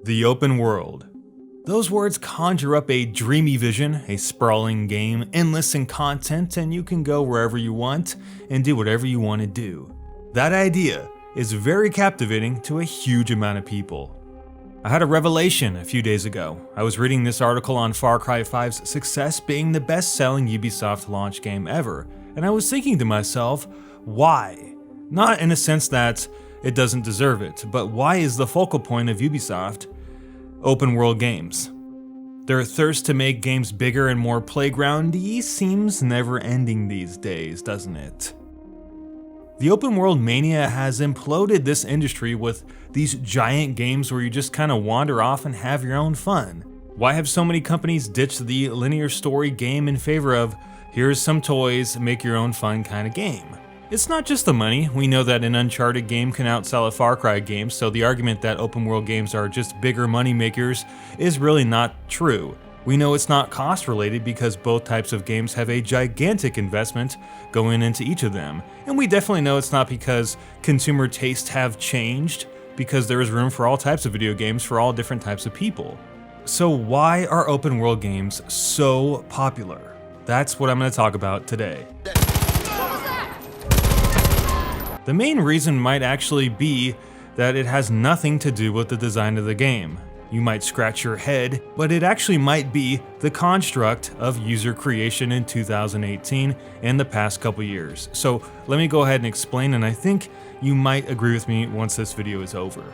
The open world. Those words conjure up a dreamy vision, a sprawling game, endless in content, and you can go wherever you want and do whatever you want to do. That idea is very captivating to a huge amount of people. I had a revelation a few days ago. I was reading this article on Far Cry 5's success being the best-selling Ubisoft launch game ever, and I was thinking to myself, why? Not in a sense that it doesn't deserve it, but why is the focal point of Ubisoft open world games? Their thirst to make games bigger and more playgroundy seems never ending these days, doesn't it? The open world mania has imploded this industry with these giant games where you just kind of wander off and have your own fun. Why have so many companies ditched the linear story game in favor of here's some toys, make your own fun kind of game? It's not just the money. We know that an Uncharted game can outsell a Far Cry game, so the argument that open world games are just bigger money makers is really not true. We know it's not cost related because both types of games have a gigantic investment going into each of them. And we definitely know it's not because consumer tastes have changed, because there is room for all types of video games for all different types of people. So why are open world games so popular? That's what I'm going to talk about today. The main reason might actually be that it has nothing to do with the design of the game. You might scratch your head, but it actually might be the construct of user creation in 2018 and the past couple years. So let me go ahead and explain, and I think you might agree with me once this video is over.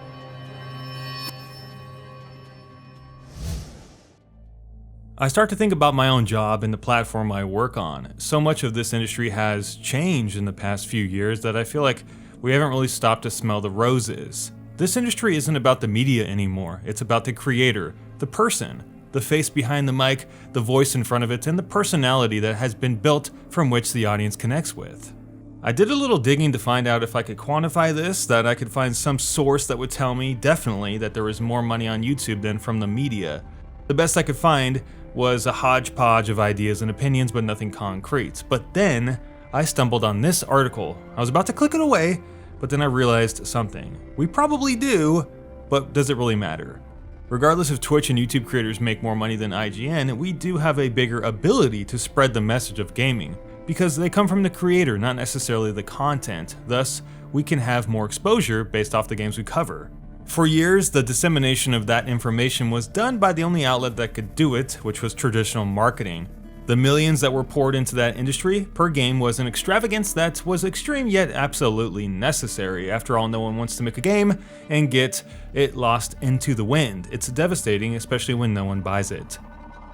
I start to think about my own job and the platform I work on. So much of this industry has changed in the past few years that I feel like we haven't really stopped to smell the roses. This industry isn't about the media anymore. It's about the creator, the person, the face behind the mic, the voice in front of it, and the personality that has been built from which the audience connects with. I did a little digging to find out if I could quantify this, that I could find some source that would tell me definitely that there was more money on YouTube than from the media. The best I could find was a hodgepodge of ideas and opinions, but nothing concrete. But then I stumbled on this article. I was about to click it away, but then I realized something. We probably do, but does it really matter? Regardless if Twitch and YouTube creators make more money than IGN, we do have a bigger ability to spread the message of gaming, because they come from the creator, not necessarily the content. Thus, we can have more exposure based off the games we cover. For years, the dissemination of that information was done by the only outlet that could do it, which was traditional marketing. The millions that were poured into that industry per game was an extravagance that was extreme yet absolutely necessary. After all, no one wants to make a game and get it lost into the wind. It's devastating, especially when no one buys it.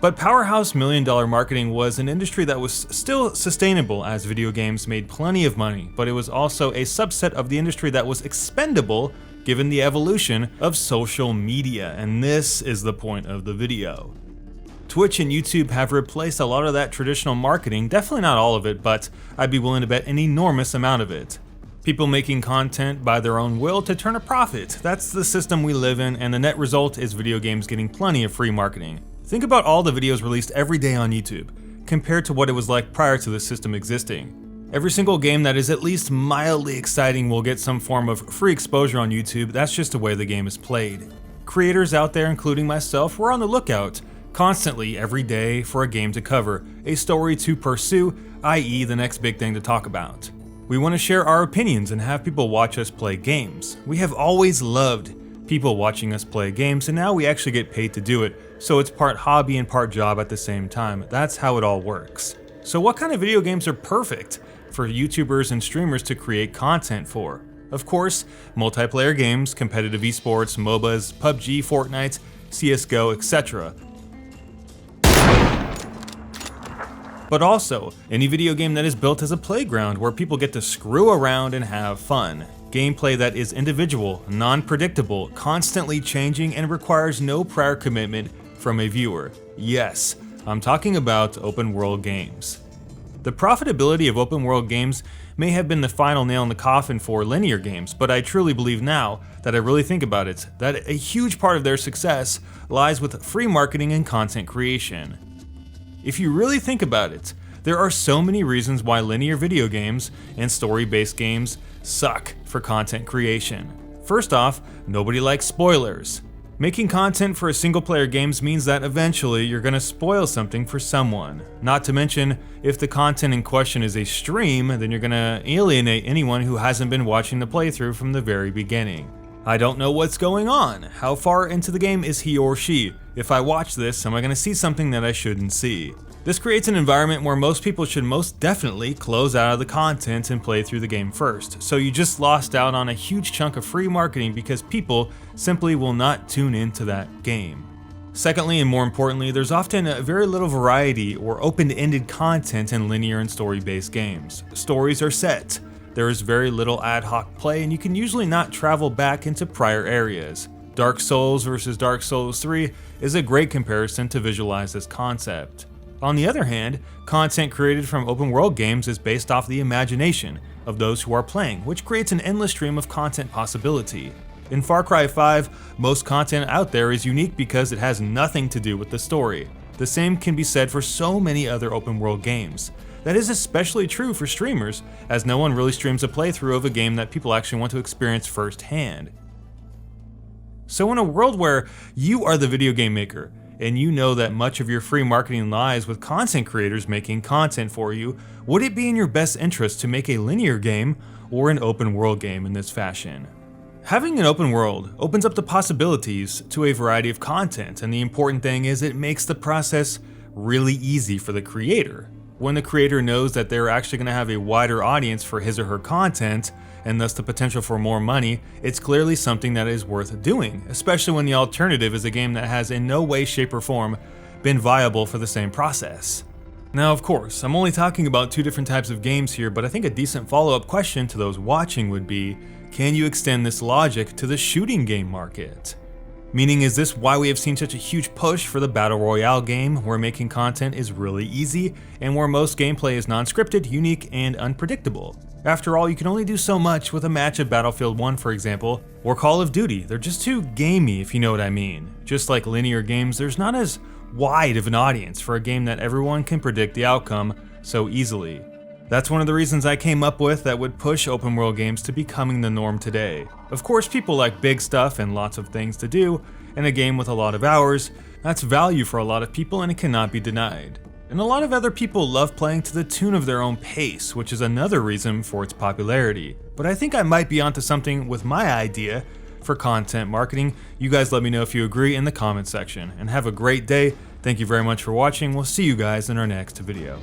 But powerhouse million-dollar marketing was an industry that was still sustainable as video games made plenty of money, but it was also a subset of the industry that was expendable given the evolution of social media, and this is the point of the video. Twitch and YouTube have replaced a lot of that traditional marketing, definitely not all of it, but I'd be willing to bet an enormous amount of it. People making content by their own will to turn a profit. That's the system we live in, and the net result is video games getting plenty of free marketing. Think about all the videos released every day on YouTube, compared to what it was like prior to the system existing. Every single game that is at least mildly exciting will get some form of free exposure on YouTube. That's just the way the game is played. Creators out there, including myself, were on the lookout constantly every day for a game to cover, a story to pursue, i.e. the next big thing to talk about. We want to share our opinions and have people watch us play games. We have always loved people watching us play games, and now we actually get paid to do it, so it's part hobby and part job at the same time. That's how it all works. So what kind of video games are perfect for YouTubers and streamers to create content for? Of course, multiplayer games, competitive esports, MOBAs, PUBG, Fortnite, CSGO, etc. But also, any video game that is built as a playground where people get to screw around and have fun. Gameplay that is individual, non-predictable, constantly changing, and requires no prior commitment from a viewer. Yes, I'm talking about open world games. The profitability of open world games may have been the final nail in the coffin for linear games, but I truly believe now that I really think about it, that a huge part of their success lies with free marketing and content creation. If you really think about it, there are so many reasons why linear video games and story-based games suck for content creation. First off, nobody likes spoilers. Making content for single player games means that eventually you're going to spoil something for someone. Not to mention, if the content in question is a stream, then you're going to alienate anyone who hasn't been watching the playthrough from the very beginning. I don't know what's going on. How far into the game is he or she? If I watch this, am I going to see something that I shouldn't see? This creates an environment where most people should most definitely close out of the content and play through the game first. So you just lost out on a huge chunk of free marketing because people simply will not tune into that game. Secondly, and more importantly, there's often very little variety or open-ended content in linear and story-based games. Stories are set. There is very little ad hoc play, and you can usually not travel back into prior areas. Dark Souls versus Dark Souls 3 is a great comparison to visualize this concept. On the other hand, content created from open world games is based off the imagination of those who are playing, which creates an endless stream of content possibility. In Far Cry 5, most content out there is unique because it has nothing to do with the story. The same can be said for so many other open world games. That is especially true for streamers, as no one really streams a playthrough of a game that people actually want to experience firsthand. So in a world where you are the video game maker, and you know that much of your free marketing lies with content creators making content for you, would it be in your best interest to make a linear game or an open world game in this fashion? Having an open world opens up the possibilities to a variety of content, and the important thing is it makes the process really easy for the creator. When the creator knows that they're actually going to have a wider audience for his or her content, and thus the potential for more money, it's clearly something that is worth doing, especially when the alternative is a game that has in no way, shape, or form been viable for the same process. Now, of course, I'm only talking about two different types of games here, but I think a decent follow-up question to those watching would be, can you extend this logic to the shooting game market? Meaning, is this why we have seen such a huge push for the Battle Royale game, where making content is really easy, and where most gameplay is non-scripted, unique, and unpredictable? After all, you can only do so much with a match of Battlefield 1, for example, or Call of Duty. They're just too gamey, if you know what I mean. Just like linear games, there's not as wide of an audience for a game that everyone can predict the outcome so easily. That's one of the reasons I came up with that would push open world games to becoming the norm today. Of course, people like big stuff and lots of things to do, and a game with a lot of hours. That's value for a lot of people and it cannot be denied. And a lot of other people love playing to the tune of their own pace, which is another reason for its popularity. But I think I might be onto something with my idea for content marketing. You guys let me know if you agree in the comment section, and have a great day. Thank you very much for watching. We'll see you guys in our next video.